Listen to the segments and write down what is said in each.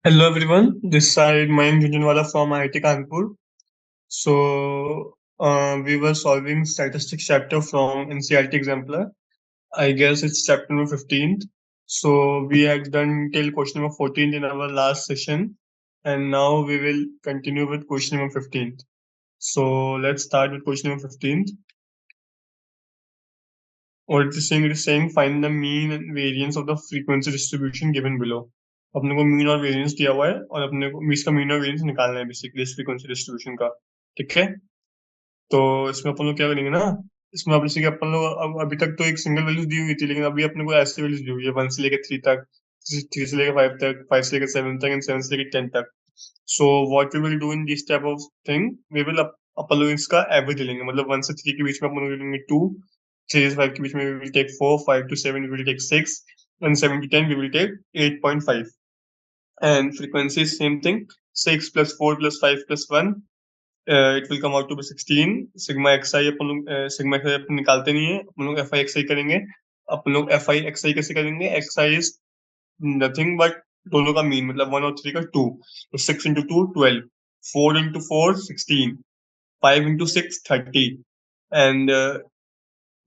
Hello everyone, this side Mayank Jhunjhunwala from IIT Kanpur. We were solving statistics chapter from NCERT exemplar. I guess it's chapter number 15th. So we had done till question number 14 in our last session, and now we will continue with question number 15th. So let's start with question number 15th. What it is saying, it is saying find the mean and variance of the frequency distribution given below. अपने को mean और variance दिया हुआ है और अपने को इसका मीन और वेरिएंस निकालना है बेसिकली इस फ्रीक्वेंसी डिस्ट्रीब्यूशन का। ठीक है, तो इसमें अपन लोग क्या करेंगे ना, इसमें अब जैसे कि अपन लोग अभी तक तो एक सिंगल वैल्यूज दी हुई थी, लेकिन अभी अपने को ऐसे वैल्यूज दी हुई है 1 से लेकर 3 तक, 3 से लेकर 5 तक, 5 से लेकर 7 तक एंड 7 से लेकर 10 तक। So what we will do in this type of thing, we will अपन लोग इसका एवरेज लेंगे, मतलब 1 से 3 के बीच में अपन लोग लेंगे 2, 3 से 5 के बीच में we will take 4, 5 to 7 we will take 6 and 7 to 10 we will take 8.5 and frequency is same thing, 6 plus 4 plus 5 plus 1, it will come out to be 16 sigma xi। अपन लोग sigma xi अपन निकालते नहीं है, अपन लोग fi xi करेंगे। अपन लोग fi xi कैसे करेंगे, xi is nothing but दोनों का मीन, मतलब 1 और 3 का 2, तो 6 into 2 12, 4 into 4 16, 5 into 6 30 and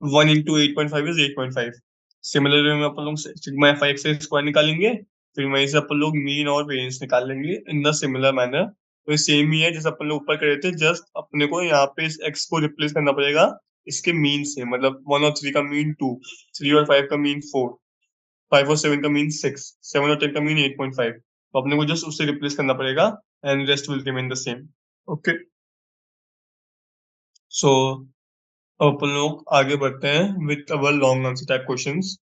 1 into 8.5 is 8.5। Similarly में अपन लोग सिग्मा fi xi स्क्वायर निकालेंगे, फिर वहीं से अपन लोग मीन और वेरिएंस निकाल लेंगे इन द सिमिलर मैनर। तो ये सेम ही है जैसे अपन लोग ऊपर करे थे, जस्ट अपने को यहाँ पे इस x को रिप्लेस करना पड़ेगा इसके मीन से, मतलब 1 और 3 का मीन 2, 3 और 5 का मीन 4, 5 और 7 का मीन 6, 7 और 10 का मीन 8.5। तो अपने को जस्ट उससे रिप्लेस करना पड़ेगा and rest will remain the same. Okay, so अब अपन लोग आगे बढ़ते हैं with our long answer type questions.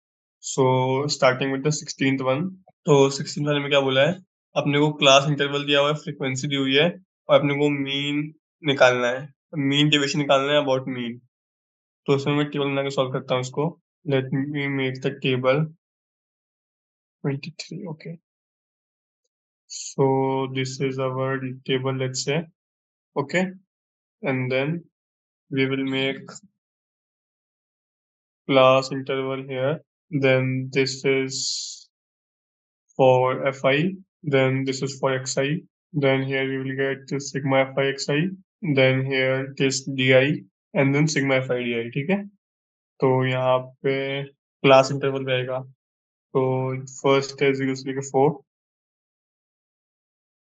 So starting with the 16th one. तो 16 वाले में क्या बोला है, अपने को क्लास इंटरवल दिया हुआ है, फ्रीक्वेंसी दी हुई है और अपने को मीन निकालना है, मीन डेविएशन निकालना है अबाउट मीन। तो इसमें मैं टेबल बना के सॉल्व करता हूँ इसको। Let me make the table 23। Okay, so this is our table, let's say. Okay, and then we will make class interval here, then this is for fi, then this is for xi, then here we will get this sigma fi xi, then here this di and then sigma fi di। ठीक है, तो यहाँ पे class interval रहेगा, तो first है 0 से लेकर 4,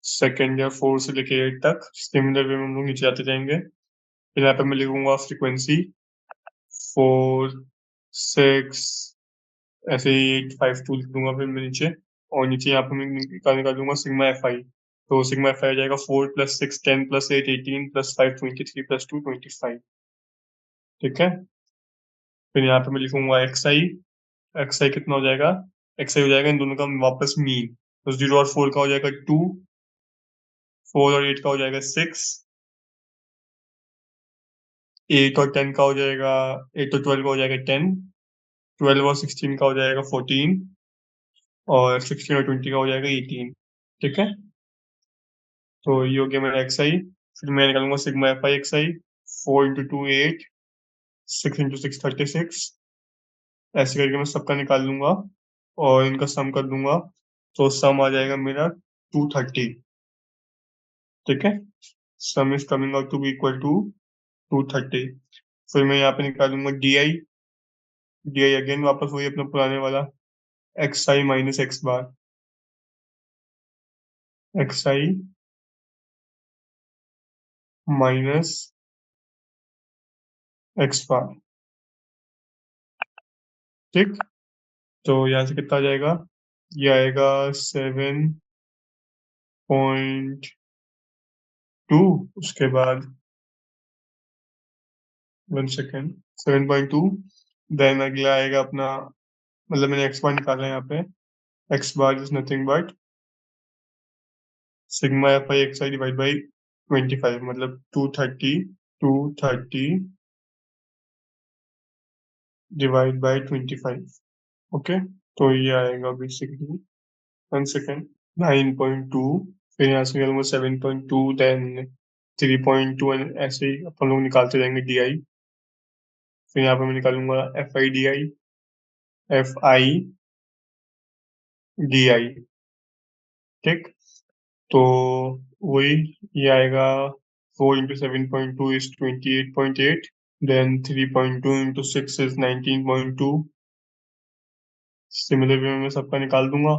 सेकेंड है 4 से लेकर 8 तक। सिमिलर वे में हम लोग नीचे आते जाएंगे, फिर यहाँ पे मैं लिखूंगा फ्रीक्वेंसी 4 6 ऐसे ही 8 5 2 लिख दूंगा फिर मैं नीचे, और नीचे यहाँ पे मैं निकाल दूंगा सिग्मा एफ आई। तो सिग्मा एफ आई आ जाएगा 4 + 6 10 + 8 18 + 5 23 + 2 25। ठीक है, फिर यहाँ पे मैं लिखूंगा एक्स आई। एक्स आई कितना हो जाएगा, एक्स आई हो जाएगा इन दोनों का वापस मीन, तो 0 और 4 का हो जाएगा 2, 4 और 8 का हो जाएगा 6, 8 और 10 का हो जाएगा, 8 और 12 का हो जाएगा 10, 12 और 16 का हो जाएगा 14 और 16 और 20 का हो जाएगा 18। ठीक है, तो ये हो गया मेरा एक्स आई। फिर मैं निकालूंगा sigma F I X I, 4 into 2 8, 6 into 6 36, ऐसे करके मैं सबका निकाल लूंगा और इनका सम कर दूंगा, तो सम आ जाएगा मेरा 230। ठीक है, sum is coming out to be equal to 230। फिर मैं यहाँ पे निकालूंगा D I. D I again वापस वही अपना पुराने वाला, X I minus X bar, X I minus X bar. ठीक, तो यहाँ से कितना आ जाएगा, ये आएगा 7.2, उसके बाद 1 सेकेंड, 7.2, देन अगला आएगा अपना, मतलब मैंने एक्स बार निकाला है यहाँ पे, x bar is nothing but sigma F I X I divide by 25, मतलब 230, 230 डिवाइड बाई 25। ओके, तो ये आएगा बेसिकली 1 सेकेंड 9.2, फिर यहाँ से निकालूंगा 7.2, देन 3.2 एंड ऐसे ही अपन लोग निकालते जाएंगे डी आई। फिर यहाँ पे मैं निकालूंगा F I D I, F I D आई। ठीक, तो वही ये आएगा 4 into 7.2 is 28.8, then 3.2 into 6 is 19.2। Similar way में मैं सबका निकाल दूंगा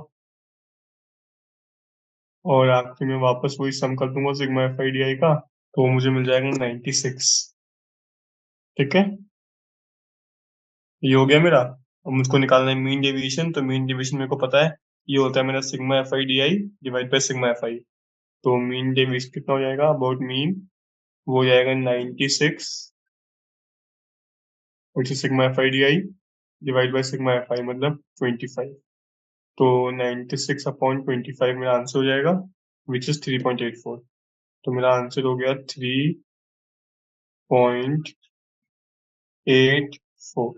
और आखिर में वापस वही सम कर दूंगा सिग्मा एफ आई डी आई का, तो मुझे मिल जाएगा 96। ठीक है, ये हो गया मेरा। अब मुझको निकालना है मीन डेविएशन, तो मीन डेविएशन मेरे को पता है, ये होता है मेरा sigma F I D I divide by sigma F आई। तो मीन डेविएशन कितना हो जाएगा अबाउट मीन, वो हो जाएगा 96 which is sigma FIDI divide by sigma F आई मतलब 25। तो 96/25 मेरा आंसर हो जाएगा विच इज 3.84। तो मेरा आंसर हो गया 3.84।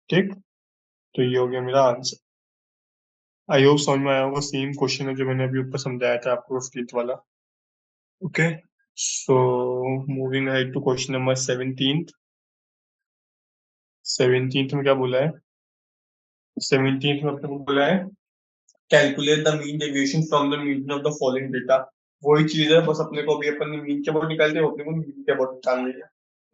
ठीक, तो ये हो गया मेरा आंसर। आई होप समझ में आया होगा, सेम क्वेश्चन है जो मैंने अभी ऊपर समझाया था आपको 15th वाला। Okay, so moving ahead to question number 17th। 17th में क्या बोला है? 17th में अपने को बोला है calculate the mean deviation from the mean of the following data. वही चीज है, बस अपने को अभी अपन ने मीन के अबाउट निकाल दिया, अपने को मीन के अबाउट निकालना है।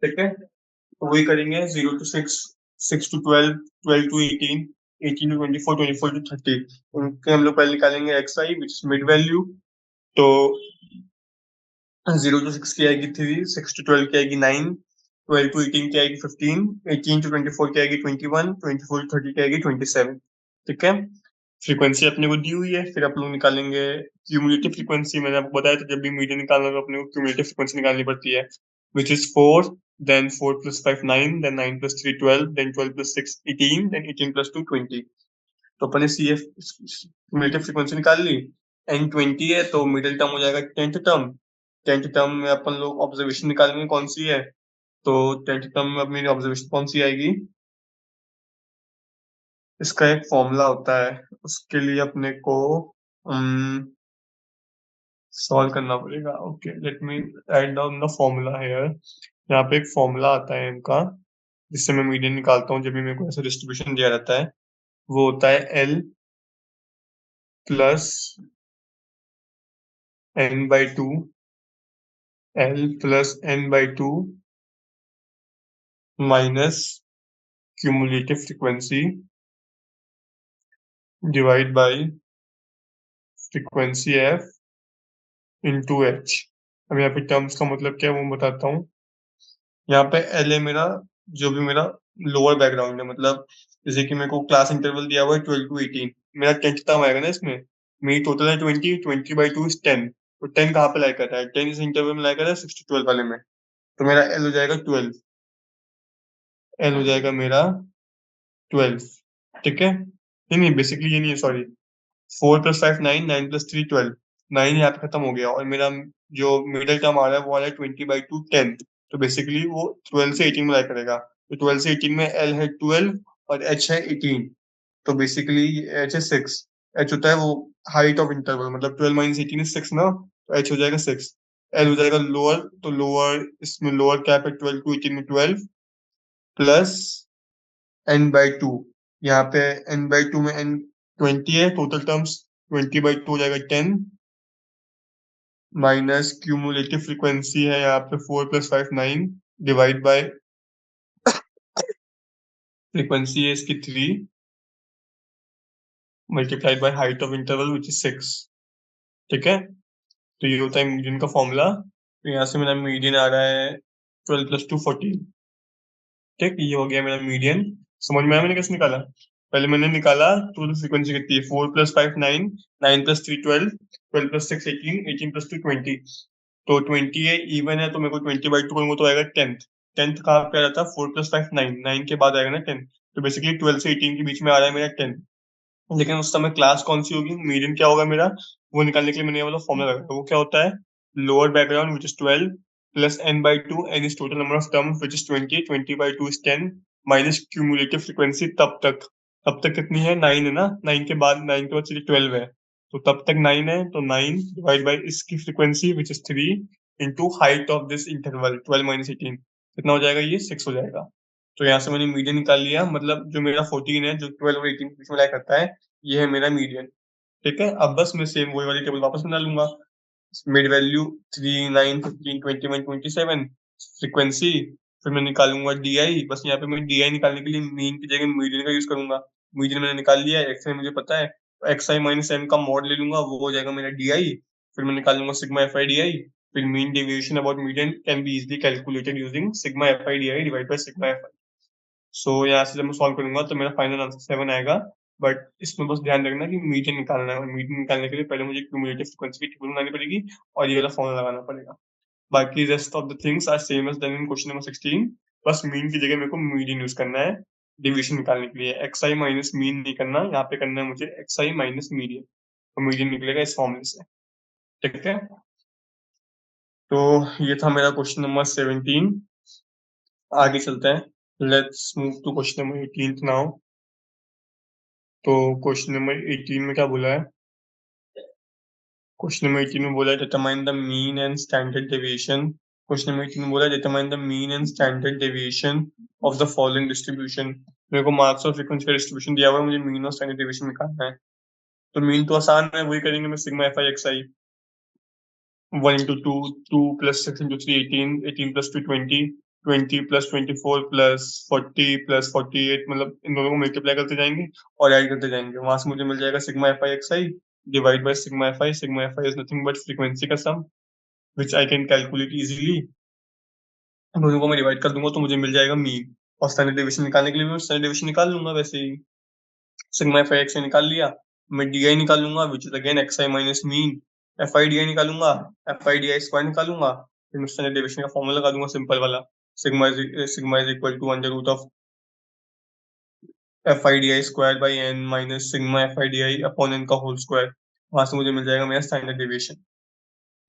ठीक है, तो वही करेंगे 0 to 6, 6 to 12, 12 to 18, 18 to 24, 24 to 30। उनके हम लोग पहले निकालेंगे x I which is mid value. तो 0 to 6 की आएगी 3, 6 to 12 की आएगी 9, 12 to 18 की आएगी 15, 18 to 24 की आएगी 21, 24 to 30 की आएगी 27। ठीक है, फ्रीक्वेंसी अपने को दी हुई है, फिर आप लोग निकालेंगे क्यूमुलेटिव फ्रीक्वेंसी। मैंने आपको बताया था जब भी मीडियन निकालना तो अपने को क्यूमुलेटिव फ्रीक्वेंसी निकालनी पड़ती है, which is 4, then 4 plus 5 9, then 9 plus 3 12, then 12 plus 6 18, then 18 plus 2 20। तो अपने सी एफ क्यूमुलेटिव फ्रीक्वेंसी निकाल ली। एन 20 है तो मिडिल टर्म हो जाएगा 10th टर्म। 10th टर्म में अपन लोग ऑब्जर्वेशन निकालेंगे कौन सी है, तो 10th टर्म में अपनी ऑब्जर्वेशन कौन सी आएगी, इसका एक फॉर्मूला होता है, उसके लिए अपने को सॉल्व करना पड़ेगा। Okay, let me write down the formula here. यहाँ पे एक फॉर्मूला आता है इनका, जिससे मैं मीडियन निकालता हूँ जब भी मेरे को ऐसा डिस्ट्रीब्यूशन दिया रहता है। वो होता है L plus n/2, L plus n/2 minus cumulative frequency divide by frequency f into h। अब यहाँ पे टर्म्स का मतलब क्या है वो बताता हूँ। यहाँ पे L है मेरा, जो भी मेरा लोअर बैकग्राउंड है, मतलब जैसे कि मेरे को क्लास इंटरवल दिया हुआ है 12 to 18, मेरा 10th टर्म आएगा ना इसमें, मेरी टोटल है 20, 20/2 is 10। तो 10 कहाँ पे लाई कर रहा है? 10 इस इंटरवल में लाई कर रहा है 6 to 12 वाले में। तो मेरा L हो जाएगा 12, L हो जाएगा मेरा 12। ठीक है, नहीं नहीं बेसिकली ये नहीं है, सॉरी। 4 + 5 9, 9 + 3 12, 9 यहाँ पे खत्म हो गया और मेरा जो मिडिल टर्म आ रहा है वो आ रहा है 20/2 10। तो बेसिकली वो 12 से 18 में लाई करेगा। तो 12 से 18 में L है 12 और H है 18। तो बेसिकली H है 6। H होता है वो हाइट ऑफ इंटरवल, मतलब 12 - 18 is 6 ना, तो H हो जाएगा 6। L हो जाएगा लोअर, तो लोअर इसमें लोअर कैप है 12 to 18 में 12 प्लस n/2। यहाँ पे n/2 में n 20 है, टोटल टर्म्स 20/2 हो जाएगा 10 माइनस क्यूमुलेटिव फ्रीक्वेंसी है यहाँ पे 4 + 5 9 डिवाइड बाय फ्रीक्वेंसी है इसकी 3 multiplied by height of interval which is 6। ठीक है, तो ये होता है मीडियन का फॉर्मूला। तो यहाँ से मेरा मीडियन आ रहा है 12 + 2 14। ठीक, ये हो गया मेरा मीडियन। समझ में आया मैंने कैसे निकाला? पहले मैंने निकाला टोटल फ्रीक्वेंसी कितनी है, 4 + 5 9, 9 + 3 12, 12 + 6 18, 18 + 2 20। तो 20 है, इवन है, तो मेरे को 20/2 करूंगा तो आएगा 10th। 10th कहाँ पे आ रहा था? 4 + 5 9, 9 के बाद आएगा ना 10। तो बेसिकली 12 से 18 के बीच में आ रहा है मेरा 10। लेकिन उस समय क्लास कौन सी होगी, मीडियन क्या होगा मेरा, वो निकालने के लिए मैंने ये वाला फॉर्मूला लगाया। वो क्या होता है? Lower background which is 12 plus n/2, n is total number of terms which is 20, 20/2 is 10 minus cumulative frequency तब तक कितनी है? 9 है ना, 9 के बाद 12 है, तो तब तक 9 है, तो 9 डिवाइड बाई इसकी frequency which is 3 into height of this interval 12 - 18, कितना हो जाएगा? ये 6 हो जाएगा। तो यहाँ से मैंने मीडियन निकाल लिया, मतलब जो मेरा 14 है, जो 12 और 18 के बीच में लाई करता है, ये है मेरा मीडियन। ठीक है, अब बस मैं सेम वही वाली टेबल वापस बना लूंगा। मिड वैल्यू 3, 9, 15, 21, 27 फ्रीक्वेंसी, फिर मैं निकालूंगा DI। बस यहाँ पे मैं DI निकालने के लिए मीन की जगह मीडियन का यूज करूंगा। मीडियन मैंने निकाल लिया है, एक्स मुझे पता है, XI माइनस एम का मॉड ले लूंगा, वो हो जाएगा मेरा DI। फिर मैं निकाल लूंगा सिग्मा FI DI। फिर mean deviation about median can be easily calculated using sigma FI DI divide by sigma FI। सो यहाँ से जब मैं सॉल्व करूंगा तो मेरा फाइनल आंसर 7 आएगा। बट इसमें बस ध्यान रखना कि मीडियन निकालना है, मीडियन निकालने के लिए पहले मुझे क्यूमुलेटिव फ्रीक्वेंसी की टेबल बनानी पड़ेगी और ये वाला फॉर्मूला लगाना पड़ेगा। बाकी rest of the things are same as then in question number 16। बस मीन की जगह मेरे को मीडियन यूज करना है डिवीजन निकालने के लिए। XI माइनस मीन नहीं करना, यहाँ पे करना है मुझे XI माइनस मीडियन, तो मीडियन निकलेगा इस फॉर्मूले से। ठीक है, तो ये था मेरा क्वेश्चन नंबर 17। आगे चलते हैं, let's move to question number 18 now. तो क्वेश्चन नंबर 18 में क्या बोला है? क्वेश्चन नंबर 18 में बोला है determine the mean and standard deviation. Question number 18 में बोला है determine the mean and standard deviation of the following distribution. मेरे को मार्क्स और फ्रीक्वेंसी का डिस्ट्रीब्यूशन दिया हुआ है, मुझे मीन और स्टैंडर्ड डेविएशन निकालना है। तो मीन तो आसान है, वही करेंगे, मैं sigma FI XI 1 into 2, 2 plus 6 into 3, 18, 18 plus 2, 20, 20 plus 24 plus 40 plus 48, मतलब इन दोनों को मल्टीप्लाई करते जाएंगे और ऐड करते जाएंगे। वहां से मुझे मिल जाएगा sigma FI XI divide by sigma FI। Sigma FI is nothing but frequency का सम विच आई कैन कैलकुलेट इजीली। दोनों को मैं डिवाइड कर दूंगा तो मुझे मिल जाएगा मीन। और स्टैंडर्ड डेविएशन निकालने के लिए मैं स्टैंडर्ड डेविएशन निकाल लूंगा वैसे ही। सिग्मा FI XI निकाल लिया, मैं DI निकालूंगा which is again XI minus mean. FI DI निकालूंगा, FI DI स्क्वायर निकालूंगा, फिर मैं स्टैंडर्ड डेविएशन का फॉर्मूला लगा दूंगा सिंपल वाला, sigma is equal to under root of FI DI square by n minus sigma FI DI upon n का whole square. वहां से मुझे मिल जाएगा मेरा स्टैंडर्ड डेविएशन।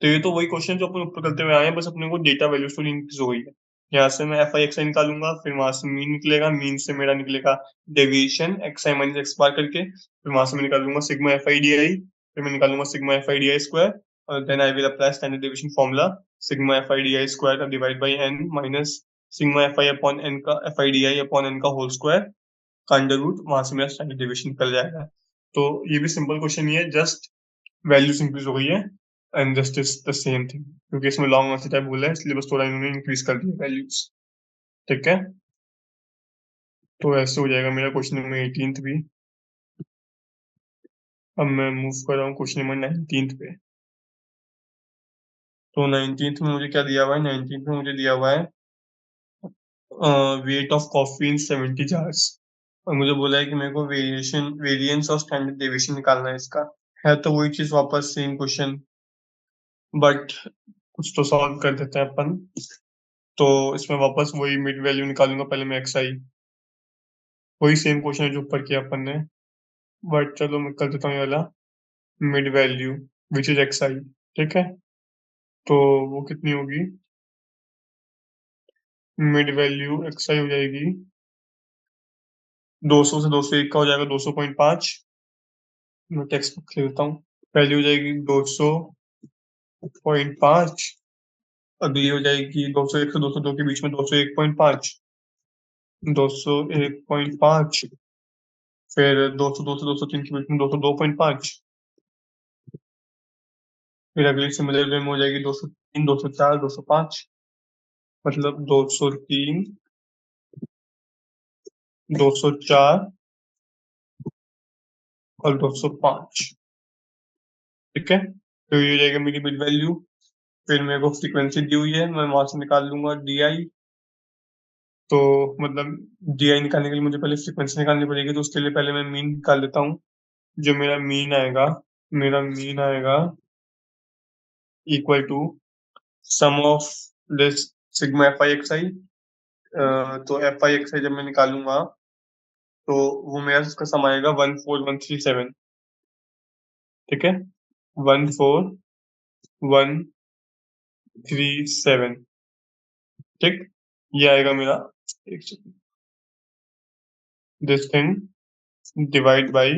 तो ये तो वही क्वेश्चन जो अपन ऊपर करते हुए आए हैं, बस अपने को डेटा वैल्यूज थोड़ी इंक्रीज हो गई है। यहाँ से मैं FI XI निकालूंगा, फिर वहां से मीन निकलेगा, मीन से मेरा निकलेगा डेविएशन XI माइनस एक्स बार करके, फिर वहां से मैं निकालूंगा सिग्मा FI DI, फिर मैं निकालूंगा सिग्मा FI DI स्क्वायर, और then I will apply standard deviation formula sigma FI DI square divide by n minus sigma FI upon n का FI DI अपॉन n का होल स्क्वायर का under root. वहां से मेरा standard deviation निकल जाएगा। तो ये भी सिंपल क्वेश्चन ही है, जस्ट वैल्यूज इंक्रीज हो गई है and just is the same thing, क्योंकि इसमें लॉन्ग आंसर टाइप बोला है इसलिए बस थोड़ा इन्होंने इंक्रीज कर दिया वैल्यूज। ठीक है, तो ऐसे हो जाएगा मेरा क्वेश्चन नंबर 18 भी। अब मैं मूव कर रहा हूँ क्वेश्चन नंबर 19 पे। तो 19 में मुझे क्या दिया हुआ है? 19 में मुझे दिया हुआ है weight of coffee in 70 jars, और मुझे बोला है कि मेरे को वेरिएंस और स्टैंडर्ड डेविएशन निकालना है इसका। है तो वही चीज, वापस सेम क्वेश्चन, बट कुछ तो सॉल्व कर देते हैं अपन। तो इसमें वापस वही मिड वैल्यू निकालूंगा पहले मैं XI, वही सेम क्वेश्चन है जो ऊपर किया अपन ने, बट चलो मैं कर देता हूँ ये वाला mid value which is XI। ठीक है, तो वो कितनी होगी? मिड वैल्यू XI हो जाएगी 200 से 201 का हो जाएगा 200.5। मैं टेक्स्ट बुक ले लेता हूँ। वैल्यू हो जाएगी 200.5, अगली हो जाएगी 201 से 202 के बीच में 201.5, 201.5, फिर 202 से 203 के बीच में 202.5, फिर अगली सिमिलर वे में हो जाएगी 203, 204, 205, मतलब 203, 204 और 205। ठीक है, तो ये हो जाएगा मेरी मिड वैल्यू। फिर मेरे को फ्रीक्वेंसी दी हुई है, मैं वहां से निकाल लूंगा DI। तो मतलब DI निकालने के लिए मुझे पहले फ्रीक्वेंसी निकालनी पड़ेगी, तो उसके लिए पहले मैं मीन निकाल लेता हूँ। जो मेरा मीन आएगा equal to sum of this sigma FI XI। तो FI XI जब मैं निकालूंगा तो वो मेरा उसका सम आएगा 14137। ठीक है, 14137। ठीक, ये आएगा मेरा, एक second, this thing divide by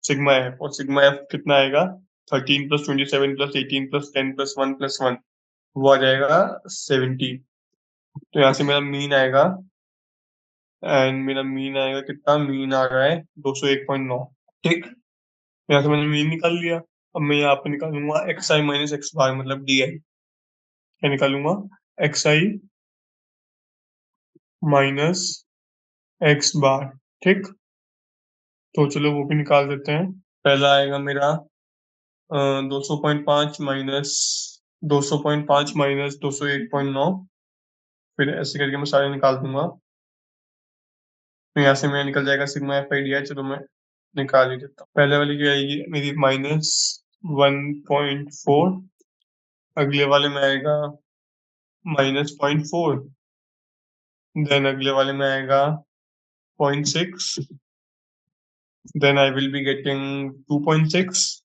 sigma F, और सिग्मा एफ कितना आएगा? 13 प्लस 27 प्लस 18 प्लस 10 प्लस 1 वो आ जाएगा 70। तो यहाँ से मेरा मीन आएगा, एंड मेरा मीन आएगा कितना? मीन आ रहा है 201.9। ठीक, यहाँ से मैंने मीन निकाल लिया। अब मैं यहाँ पे निकालूंगा एक्स आई माइनस एक्स बार मतलब डी आई। क्या निकालूंगा? X I minus X bar. ठीक, तो चलो वो भी निकाल देते हैं। पहला आएगा मेरा 200.5 माइनस 201.9। फिर ऐसे करके मैं सारे निकाल दूंगा। तो यहाँ से मेरा निकल जाएगा सिग्मा एफ आई डी आई। चलो मैं निकाल ही देता हूँ। पहले वाली की आएगी मेरी -1.4। अगले वाले में आएगा -0.4। देन अगले वाले में आएगा 0.6। Then I will be getting 2.6।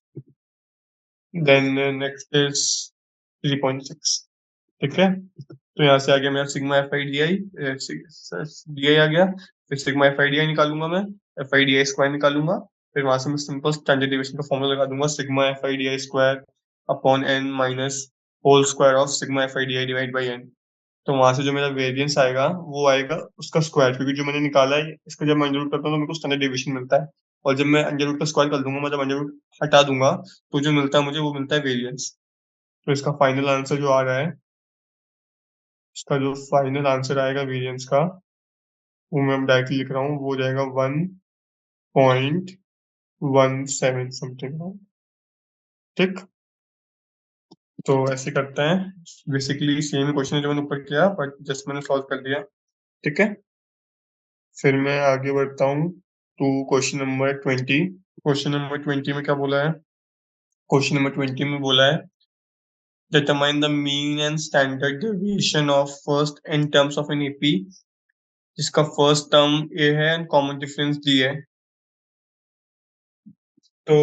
Then next is 3.6। ठीक है, तो यहाँ से आ गया मेरा sigma F I D I. D I आ गया। फिर sigma F I D I निकालूंगा मैं। F I D I square निकालूंगा। फिर वहां से मैं सिंपल स्टैंडर्ड डेविएशन का फॉर्मूला लगा दूंगा, sigma F I D I square upon N minus whole square of sigma F I D I divide by N. तो वहां से जो मेरा वेरिएंस आएगा वो आएगा उसका स्क्वायर, क्योंकि जो मैंने निकाला है इसका जब मैं अंडर रूट करता हूँ तो मेरे को स्टैंडर्ड डेविएशन मिलता है। और जब मैं अंडर रूट का स्क्वायर कर दूंगा, मतलब अंडर रूट हटा दूंगा, तो जो मिलता है मुझे वो मिलता है वेरिएंस। तो इसका फाइनल आंसर जो आ रहा है, इसका जो फाइनल आंसर आएगा वेरिएंस का, वो मैं डायरेक्टली लिख रहा हूँ, वो हो जाएगा 1.17 समथिंग। ठीक, तो ऐसे करते हैं। बेसिकली सेम क्वेश्चन जो मैंने ऊपर किया, बट जस्ट मैंने सॉल्व कर दिया। ठीक है, फिर मैं आगे बढ़ता हूँ to question number 20। Question number 20 में क्या बोला है? क्वेश्चन नंबर 20 में बोला है determine the mean and standard deviation of first n terms of an AP, जिसका फर्स्ट टर्म ए है एंड कॉमन डिफरेंस डी है। तो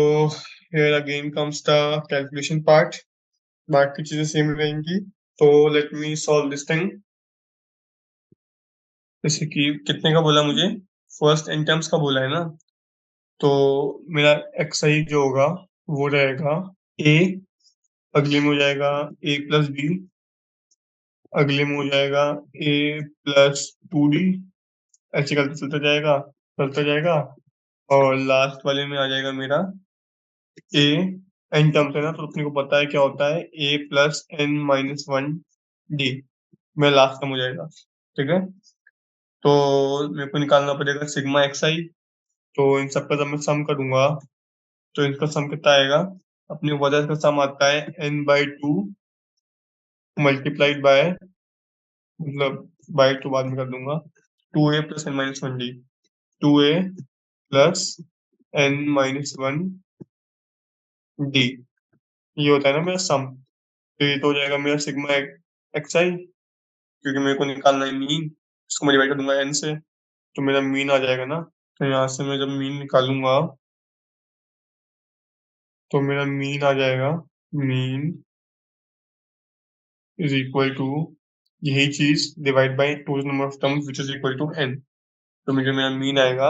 here again comes the calculation part। बाकी चीजें सेम रहेंगी। तो let me solve this thing. जैसे कि कितने का बोला मुझे? फर्स्ट एन टर्म्स का बोला है ना। तो मेरा एक्स आई जो होगा वो रहेगा ए। अगले में हो जाएगा ए प्लस बी। अगले में हो जाएगा ए प्लस 2D। ऐसे करते चलता जाएगा, चलता जाएगा। और लास्ट वाले में आ जाएगा मेरा ए। एन टर्म्स है ना, तो अपने को पता है क्या होता है, ए प्लस एन माइनस 1D। मेरा लास्ट टर्म हो जाएगा। ठीक है, तो मेरे को निकालना पड़ेगा सिग्मा एक्स आई। तो इन सबका जब मैं सम करूंगा तो इनका सम कितना आएगा? अपने वजह का सम आता है n/2 मल्टीप्लाइड बाय, मतलब बाय 2 बाद में कर दूंगा, 2a plus N minus 1D। 2a plus N minus 1D, ये होता है ना मेरा सम। तो ये तो हो जाएगा मेरा सिग्मा एक्स आई, क्योंकि मेरे को निकालना है मीन। इसको मैं डिवाइड कर दूंगा n से, तो मेरा मीन आ जाएगा ना। तो यहाँ से मैं जब मीन निकालूंगा तो मेरा मीन आ जाएगा, मीन इज इक्वल टू यही चीज divide by total number of terms which is equal to n। तो मुझे मेरा मीन आएगा,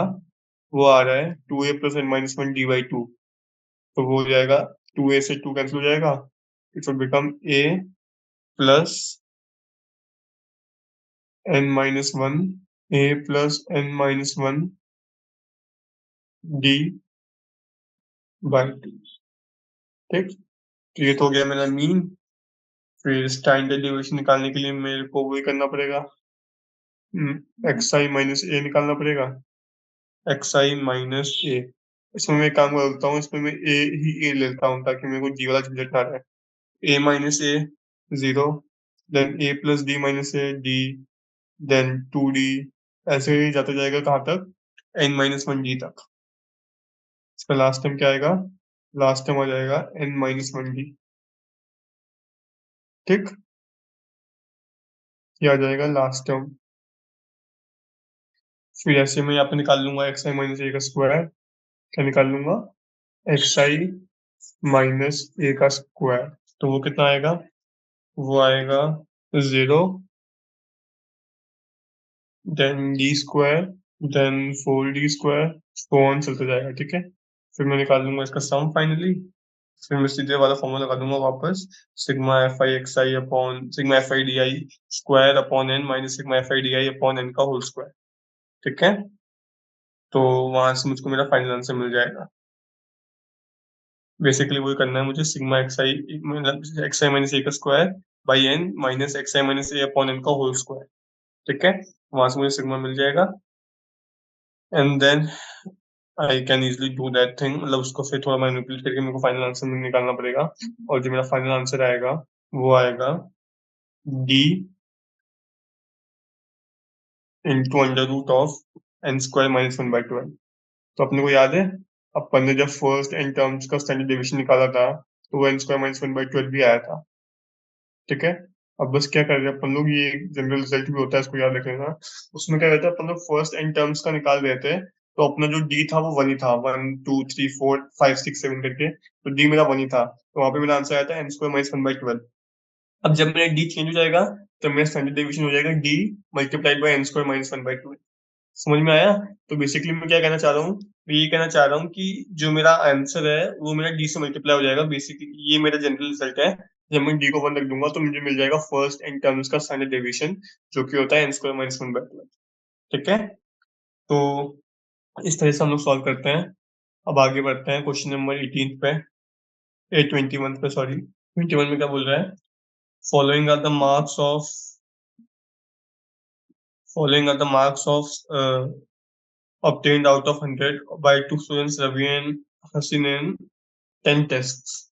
वो आ रहा है 2a plus N minus 1D/2। तो वो हो जाएगा 2a से 2 कैंसिल हो जाएगा। It will become a plus N minus 1, a plus N minus 1D/2। ठीक, तो ये तो हो गया मेरा मीन। फिर स्टैंडर्ड डेविएशन निकालने के लिए मेरे को वही करना पड़ेगा, एक्स आई माइनस ए निकालना पड़ेगा। एक्स आई माइनस ए, इसमें मैं एक काम करता हूँ, इसमें मैं ए ही ए लेता हूँ ताकि मेरे को डी वाला झंझट ना रहे। A minus A 0, then A plus D minus A D, then 2D। ऐसे ही जाता जाएगा कहाँ तक? n-1D तक। इसका लास्ट टाइम क्या आएगा? लास्ट टाइम आ जाएगा n-1D। ठीक, ये आ जाएगा लास्ट टर्म। फिर ऐसे मैं यहाँ पे निकाल लूंगा एक्स आई माइनस ए का स्क्वायर। क्या निकाल लूंगा? एक्स आई माइनस ए का स्क्वायर। तो वो कितना आएगा? वो आएगा 0, then D square, then 4D square, so on चलता जाएगा। ठीक है, फिर मैं निकाल लूंगा इसका सम फाइनली। फिर मैं सीधे वाला फॉर्मूला लगा दूंगा वापस, sigma F I X I upon sigma F I D I square upon N minus sigma F I D I upon N का होल स्क्वायर। ठीक है, तो वहां से मुझको मेरा फाइनल आंसर मिल जाएगा। बेसिकली वही करना है मुझे, सिग्मा एक्स आई मतलब एक्स आई माइनस ए का square by N minus X I minus A upon N का होल स्क्वायर। ठीक है, वहां से मुझे सिग्मा मिल जाएगा and then I can easily do that thing, मतलब उसको फिर थोड़ा मैनिपुलेट करके मेरे को फाइनल आंसर में निकालना पड़ेगा। और जो मेरा फाइनल आंसर आएगा वो आएगा D into under root of N square minus 1/12। तो अपने को याद है अपन ने जब फर्स्ट एन टर्म्स का स्टैंडर्ड डेविएशन निकाला था तो वो एन स्क्वायर माइनस 1/12 भी आया था। ठीक है, अब बस क्या कर रहे हैं अपन लोग, ये जनरल रिजल्ट भी होता है, इसको याद रख लेना। उसमें क्या रहता है, अपन लोग फर्स्ट एन टर्म्स का निकाल रहे थे, तो अपना जो डी था वो 1 ही था, 1 2 3 4 5 6 7 करके, तो डी मेरा 1 ही था, तो वहां पे मेरा आंसर आया था एन स्क्वायर माइनस 1/12। अब जब मेरा डी चेंज हो जाएगा तो मेरा स्टैंडर्ड डेविएशन हो जाएगा D multiplied by N square minus 1/12। समझ में आया? तो बेसिकली मैं क्या कहना चाह रहा हूँ, मैं ये कहना चाह रहा हूँ कि जो मेरा आंसर है वो मेरा डी से मल्टीप्लाई हो जाएगा। बेसिकली ये मेरा जनरल रिजल्ट है। जब मैं डी को 1 रख दूंगा तो मुझे मिल जाएगा फर्स्ट एन टर्म्स का स्टैंडर्ड डेविएशन, जो कि होता है एन स्क्वायर माइनस 1/12। ठीक है, तो इस तरह से हम लोग सॉल्व करते हैं। अब आगे बढ़ते हैं क्वेश्चन नंबर 18 पे, 21 पे, सॉरी 21 में क्या बोल रहा है, following are the marks of following are the marks of obtained out of 100 by two students Ravi and Hasin in 10 tests।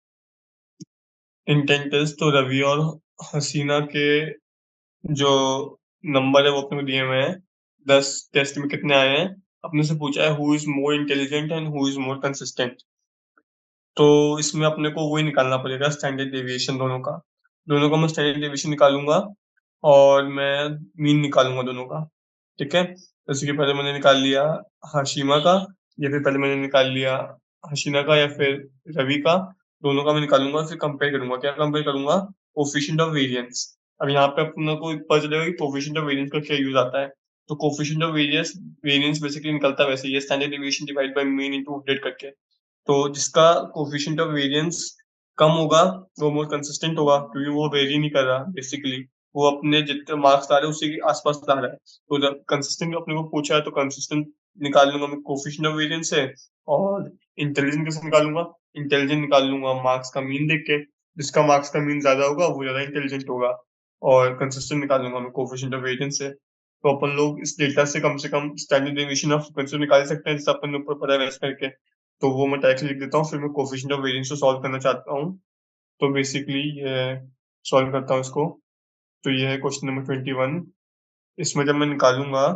इन 10 टेस्ट तो रवि और हसीना के जो नंबर है वो अपने को दिए हुए हैं, 10 टेस्ट में कितने आए हैं, अपने से पूछा है who is more intelligent and who is more consistent. तो इसमें अपने को वही निकालना पड़ेगा, स्टैंडर्ड डेविएशन दोनों का मैं स्टैंडर्ड डेविएशन निकालूंगा और मैं मीन निकालूंगा दोनों का। ठीक है, जैसे कि पहले मैंने निकाल लिया हाशिमा का, या फिर पहले मैंने निकाल लिया हसीना का या फिर रवि का, दोनों का मैं निकालूंगा, फिर कंपेयर करूंगा। क्या कंपेयर करूंगा? Coefficient of variance. अब यहाँ पे अपने को पता चलेगा कि कोफिशिएंट ऑफ वेरिएंस का क्या यूज आता है। तो coefficient of variance variance basically निकलता है वैसे, ये standard deviation divide by mean into 100 करके। तो जिसका कोफिशिएंट ऑफ वेरिएंस कम होगा वो मोर कंसिस्टेंट होगा, क्योंकि वो वेरी नहीं कर रहा बेसिकली, वो अपने जितने मार्क्स ला रहे हैं उसी के आसपास ला रहा है। तो जब कंसिस्टेंट अपने को पूछा है तो कंसिस्टेंट निकाल लूंगा मैं कोफिशिएंट ऑफ वेरिएंस से। और इंटेलिजेंट कैसे निकालूंगा? इंटेलिजेंट निकाल लूंगा मार्क्स का मीन देख के, जिसका मार्क्स का मीन ज्यादा होगा वो ज्यादा इंटेलिजेंट होगा। और कंसिस्टेंट निकाल लूंगा मैं कोफिशिएंट ऑफ वेरिएंस से। तो अपन लोग इस डेटा से कम स्टैंडर्ड डेविएशन ऑफ फ्रीक्वेंसी निकाल सकते हैं, जैसे अपन ने ऊपर पढ़ा है वैसे करके। तो वो मैं डायरेक्टली लिख देता हूँ, फिर मैं कोफिशिएंट ऑफ वेरिएंस को सॉल्व करना चाहता हूँ। तो बेसिकली ये सॉल्व करता हूँ इसको। तो ये है क्वेश्चन नंबर 21। इसमें जब मैं निकालूंगा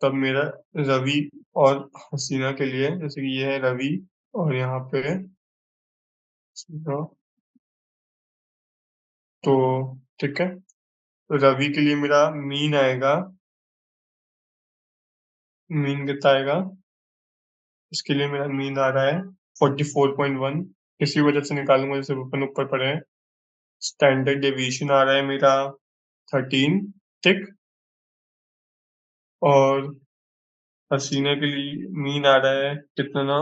तब मेरा रवि और हसीना के लिए, जैसे कि ये है रवि और यहाँ पे हसीना, तो ठीक है, तो रवि के लिए मेरा मीन आएगा, मीन कितना आएगा, इसके लिए मेरा मीन आ रहा है 44.1। किसी वजह से निकालूंगा जैसे अपन ऊपर पड़े हैं। स्टैंडर्ड डेविएशन आ रहा है मेरा 13। ठीक, और हसीना के लिए मीन आ रहा है कितना ना,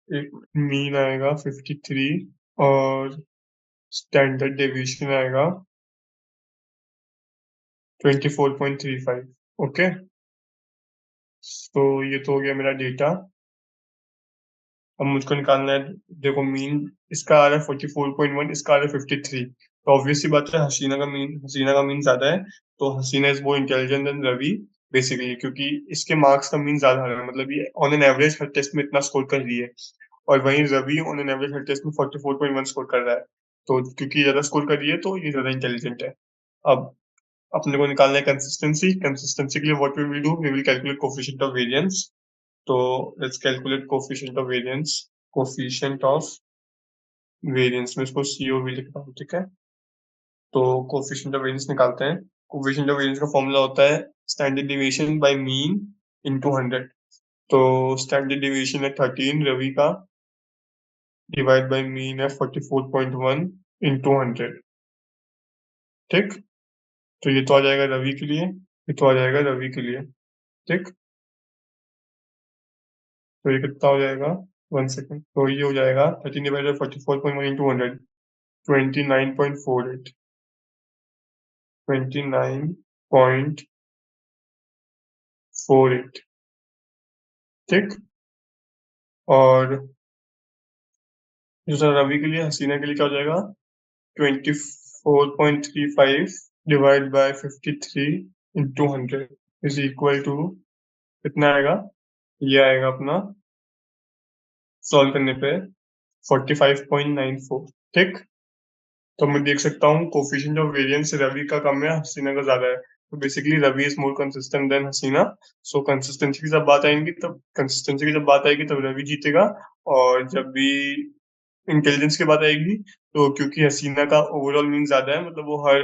एक मीन आएगा 53 और स्टैंडर्ड डेविएशन आएगा 24.35। ओके, तो ये तो हो गया मेरा डेटा। अब मुझको निकालना है, देखो मीन इसका आ रहा है 44.1, इसका आ रहा है 53। तो ऑब्वियसली बात है हसीना का मीन ज्यादा है, तो Hasina is more intelligent than Ravi basically, क्योंकि इसके मार्क्स का मीन ज्यादा आ रहा है, मतलब ये ऑन एन एवरेज हर टेस्ट में इतना स्कोर कर रही है। और वहीं रवि ऑन एन एवरेज हर टेस्ट में 44.1 स्कोर कर रहा है। तो क्योंकि ज्यादा स्कोर कर रही है तो ये ज्यादा इंटेलिजेंट है। अब अपने को निकालना है कंसिस्टेंसी। कंसिस्टेंसी के लिए what we will do, we will calculate coefficient of variance. तो let's calculate coefficient of variance. Coefficient of variance में इसको CO भी लिखता हूँ। ठीक है, तो कोफिशिएंट ऑफ वेरिएंस निकालते हैं। कोफिशिएंट ऑफ वेरिएंस का फॉर्मूला होता है standard deviation by mean into 100। तो स्टैंडर्ड डिविएशन है 13 रवि का, डिवाइड बाय मीन है 44.1 इनटू 100। ठीक, तो ये तो आ जाएगा रवि के लिए, ये तो आ जाएगा रवि के लिए। ठीक, तो ये कितना हो जाएगा, 1 सेकेंड, तो ये हो जाएगा 13 डिवाइड बाई 44.1 इंटू 100, 29.48, 29.48। ठीक, और दूसरा रवि के लिए, हसीना के लिए क्या हो जाएगा, 24.35 divide by 53 into 100 is equal to कितना आएगा, ये आएगा अपना सॉल्व करने पे 45.94। ठीक, तो मैं देख सकता हूँ कोफिशिएंट ऑफ वेरिएंस रवि का कम है, हसीना का ज्यादा है। तो basically Ravi is more consistent than Hasina. So consistency की जब बात आएगी तब रवि जीतेगा। और जब भी इंटेलिजेंस की बात आएगी तो क्योंकि हसीना का ओवरऑल मीन ज्यादा है, मतलब वो हर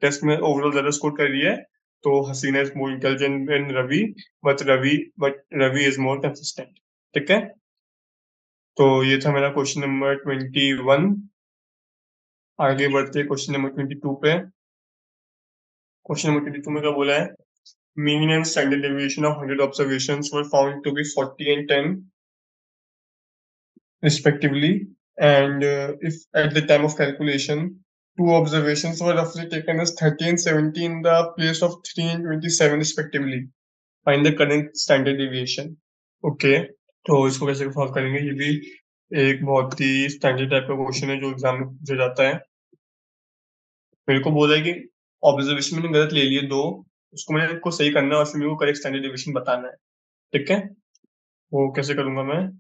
टेस्ट में ओवरऑल ज्यादा स्कोर कर रही है, तो Hasina is more intelligent than Ravi. But Ravi is more consistent. ठीक है, तो ये था मेरा क्वेश्चन नंबर 21। आगे बढ़ते हैं क्वेश्चन नंबर 22 पे। क्वेश्चन नंबर 22 में क्या बोला है, mean and standard deviation of 100 observations were found to be 40 and 10 respectively, and if at the time of calculation two observations were roughly taken as 30 and 70 in the place of 3 and 27 respectively, find the current standard deviation. Okay, तो इसको कैसे solve करेंगे, ये भी एक बहुत ही standard type का question है जो एग्जाम में पूछा जाता है। मेरे को बोला है कि ऑब्जर्वेशन मैंने गलत ले लिए दो, उसको मैंने को सही करना है और फिर मेरे को करेक्ट स्टैंडर्ड डेविएशन बताना है। ठीक है, वो कैसे करूंगा मैं,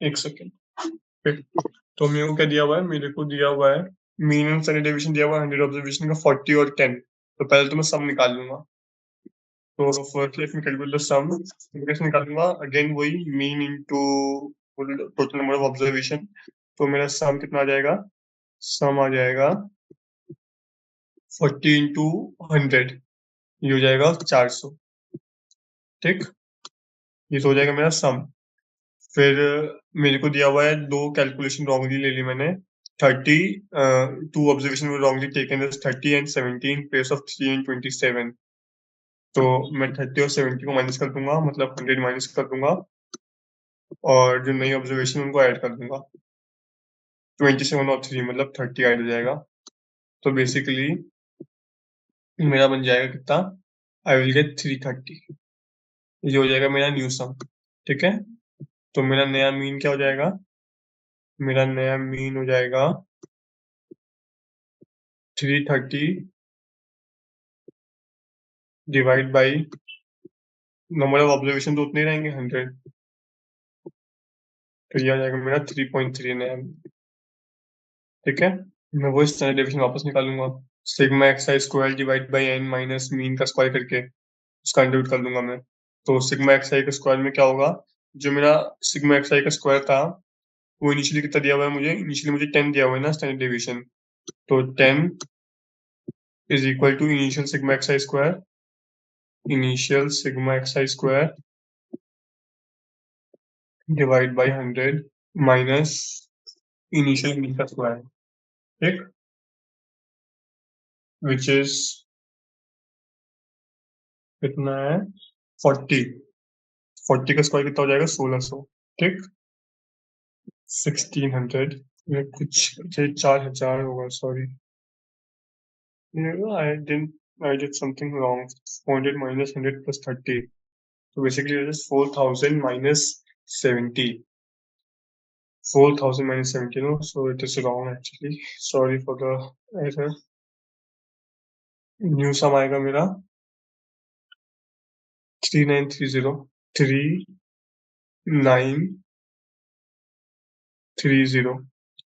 एक सेकेंड। तो मेरे को क्या दिया हुआ है, मेरे को दिया हुआ है मीन एंड स्टैंडर्ड डेविएशन दिया हुआ है 100 ऑब्जर्वेशन का 40 और 10। तो पहले तो मैं सम निकाल लूंगा। तो first let me calculate the sum. कैसे निकालूंगा, अगेन वही mean into total number of observation. तो मेरा सम कितना आ जाएगा, सम आ जाएगा 40 इंटू 100, ये हो जाएगा 400। ठीक, ये तो हो जाएगा मेरा सम। फिर मेरे को दिया हुआ है दो कैलकुलेशन रॉन्गली ले ली मैंने। 30, two observation were wrongly taken as 30 and 70 in place of 3 and 27। तो मैं 30 और 70 को माइनस कर दूंगा, मतलब 100 माइनस कर दूंगा, और जो नई ऑब्जर्वेशन उनको ऐड कर दूंगा। 27 और 3 मतलब 30 ऐड हो जाएगा। तो बेसिकली मेरा बन जाएगा कितना, आई विल गेट 330। ये हो जाएगा मेरा न्यू सम। ठीक है, तो मेरा नया मीन क्या हो जाएगा, मेरा नया मीन हो जाएगा 330 divide by number of observation तो उतने ही रहेंगे 100। तो ये आ जाएगा मेरा 3.3 नया। ठीक है, मैं वो स्टैंडर्ड डेविएशन वापस निकालूंगा, sigma x I square divide by N minus mean का स्क्वायर करके उसका अंडर रूट कर दूंगा मैं। तो सिग्मा एक्स आई का स्क्वायर में क्या होगा, जो मेरा सिग्मा एक्स आई का स्क्वायर था वो इनिशियली कितना दिया हुआ है मुझे, इनिशियली मुझे 10 दिया हुआ है ना स्टैंडर्ड डेविएशन। तो 10 is equal to initial sigma x I square, initial sigma x I square divide by 100 minus initial mean का स्क्वायर। ठीक, विच इज कितना है, 40। 40 का स्क्वायर कितना हो जाएगा, 1600। ठीक, 1600, ये कुछ अच्छा 4000 होगा, sorry I did I did something wrong. 400 minus 100 plus 30, तो basically it is 4000 minus 70। 4000 minus 70, no, so it is wrong actually. Sorry for the error. New sum आएगा मेरा 3930, 3930।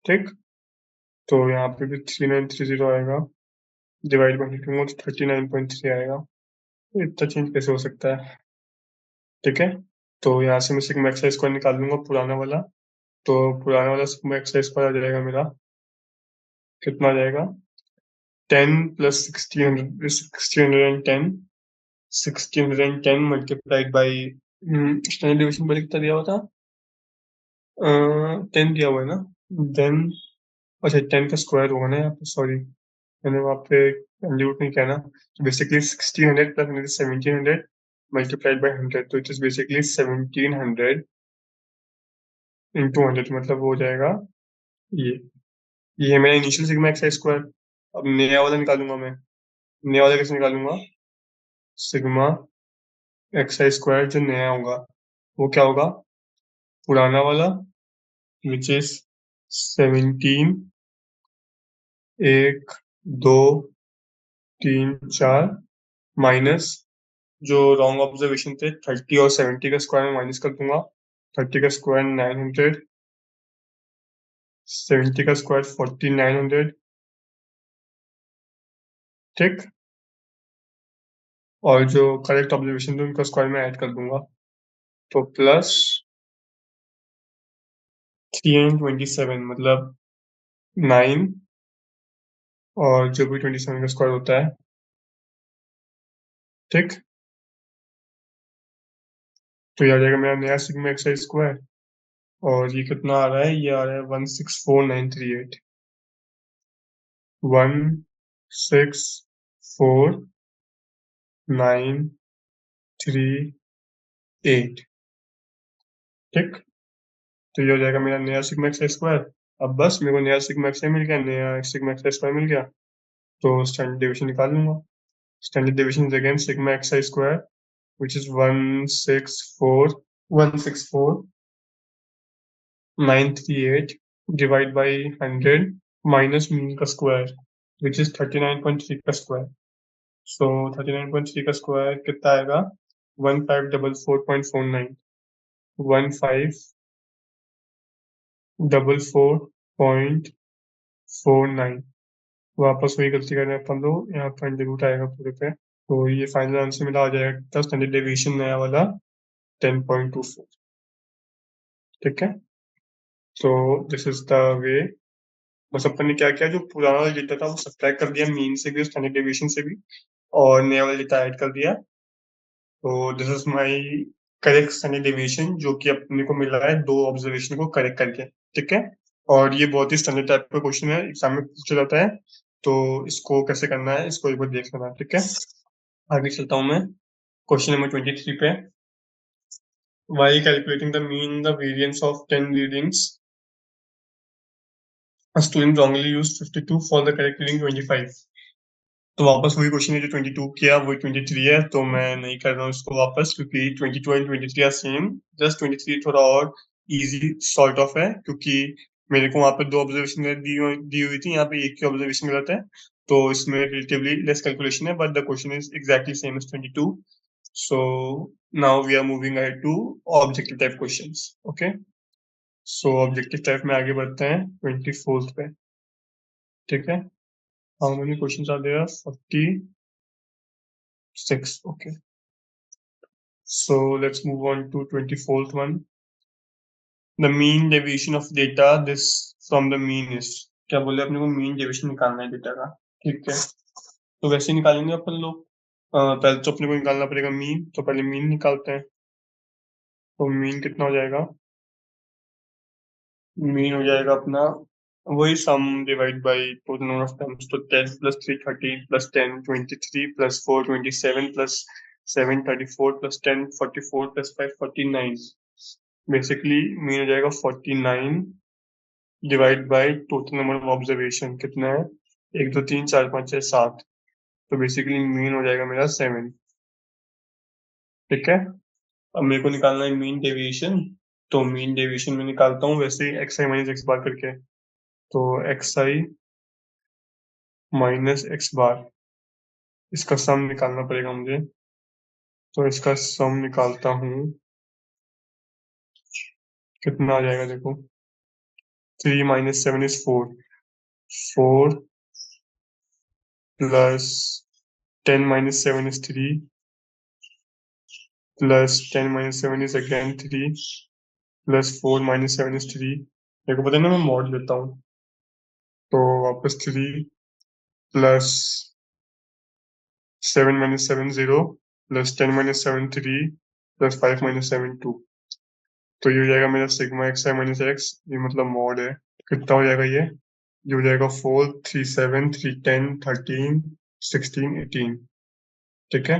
ठीक, तो यहाँ पे भी 3930 आएगा, डिवाइड बाई करूंगा तो 39.3 आएगा। तो इतना चेंज कैसे हो सकता है। ठीक है, तो यहाँ से मैं सिग्मा एक्स स्क्वायर निकाल लूंगा पुराना वाला। तो पुराना वाला सिग्मा एक्स स्क्वायर आ जाएगा मेरा, कितना आ जाएगा, 10 plus 1610, 1610 multiplied by standard division पर कितना दिया हुआ था, 10 दिया हुआ है ना, देन अच्छा 10 का स्क्वायर होगा ना यहाँ पे, सॉरी मैंने वहाँ पे कंप्यूट नहीं किया ना। तो बेसिकली 1600 प्लस 1700 मल्टीप्लाइड बाई 100, तो इट इज बेसिकली 1700 इंटू 100, मतलब वो हो जाएगा ये ये है मेरा इनिशियल सिग्मा एक्स स्क्वायर। अब नया वाला निकालूंगा मैं, नया वाला कैसे निकालूंगा, सिग्मा एक्स स्क्वायर जो नया होगा वो क्या होगा, पुराना वाला विच इज 17, 1, 2, 3, 4 माइनस जो रॉन्ग ऑब्जर्वेशन थे 30 और 70 का स्क्वायर में माइनस कर दूंगा। 30 का स्क्वायर 900, 70 का स्क्वायर 4900, ठीक। और जो करेक्ट ऑब्जर्वेशन थे उनका स्क्वायर में ऐड कर दूंगा, तो प्लस 327 मतलब 9 और जो भी 27 का स्क्वायर होता है, ठीक। तो ये आ जाएगा मेरा नया सिग्मा एक्स आई स्क्वायर, और ये कितना आ रहा है, ये आ रहा है 164938, 164938, ठीक। तो ये हो जाएगा मेरा नया सिग्मा एक्स आई स्क्वायर। अब बस मेरे को नया सिग्मा एक्स आई मिल गया, नया सिग्मा एक्स आई स्क्वायर मिल गया, तो स्टैंडर्ड डेविएशन निकाल लूंगा। Standard deviation is again sigma x I square which is 164,938 divided by 100 minus mean का square which is 39.3 का square. So 39.3 का square कितना आएगा, 1544.49, 1544.49। वापस वही गलती कर रहे हैं अपन लोग, यहाँ पर अंडर रूट आएगा पूरे पे, तो ये फाइनल आंसर मिला आ जाएगा स्टैंडर्ड डेविएशन नया वाला 10.24, ठीक है। तो दिस इज द वे। बस अपन ने क्या किया, जो पुराना वाला डेटा था वो सब्ट्रैक्ट कर दिया मीन से भी और स्टैंडर्ड डेविएशन से भी, और नया वाला डेटा ऐड कर दिया। तो this is my correct standard deviation, जो कि अपने को मिला है दो ऑब्जर्वेशन को करेक्ट करके, ठीक है। और ये बहुत ही स्टैंडर्ड टाइप का क्वेश्चन है, एग्जाम में पूछा जाता है, तो इसको कैसे करना है इसको एक बार देख लेना, ठीक है। आगे चलता हूँ मैं क्वेश्चन नंबर 23 पे। While calculating the mean, the variance of 10 readings, a student wrongly used 52 for the correct reading 25. तो वापस वही क्वेश्चन है जो 22 किया वही 23 है, तो मैं नहीं कर रहा हूँ इसको वापस, क्योंकि 22 एंड 23 आर सेम। जस्ट 23 थोड़ा और इजी सॉर्ट ऑफ है, क्योंकि मेरे को वहां पर दो ऑब्जर्वेशन दी हुई थी, यहाँ पे एक ही ऑब्जर्वेशन गलत है, तो इसमें रिलेटिवली लेस कैलकुलेशन है, but the question is exactly same as 22। So now we are moving ahead to objective type questions, okay. So objective type में आगे बढ़ते हैं 24th पे, ठीक है। How many questions are there? 46. Okay. So let's move on to 24th one. The mean deviation of data this from the mean is, क्या बोले अपने को मीन डेविएशन निकालना है डेटा का, ठीक है। तो वैसे निकालेंगे अपन लोग, पहले तो अपने को निकालना पड़ेगा मीन, तो पहले मीन निकालते हैं। तो मीन कितना हो जाएगा, मीन हो जाएगा अपना वही sum divide by total number of terms, तो 10 plus 3 13 plus 10 23 plus 4 27 plus 7 34 plus 10 44 plus 5 49। Basically mean हो जाएगा 49 divide by total number of observation कितना है, 1 2 3 4 5 6 7, तो बेसिकली मीन हो जाएगा मेरा 7, ठीक है। अब मेरे को निकालना है मीन डेविएशन, तो मीन डेविएशन में निकालता हूँ वैसे एक्स आई माइनस एक्स बार करके, तो एक्स आई माइनस एक्स बार, इसका सम निकालना पड़ेगा मुझे, तो इसका सम निकालता हूँ, कितना आ जाएगा देखो, 3 minus 7 is 4, 4 plus 10 minus 7 is 3 plus 10 minus 7 is again 3 plus 4 minus 7 is 3। मेरे को पता है ना, मैं मॉड लेता हूँ, तो वापस 3 plus 7 minus 7 0 plus 10 minus 7 3 plus 5 minus 7 2, तो ये हो जाएगा मेरा sigma x I minus x, ये मतलब मॉड है। कितना हो जाएगा ये हो जाएगा 4 3 7 3 10 13 16 18, ठीक है।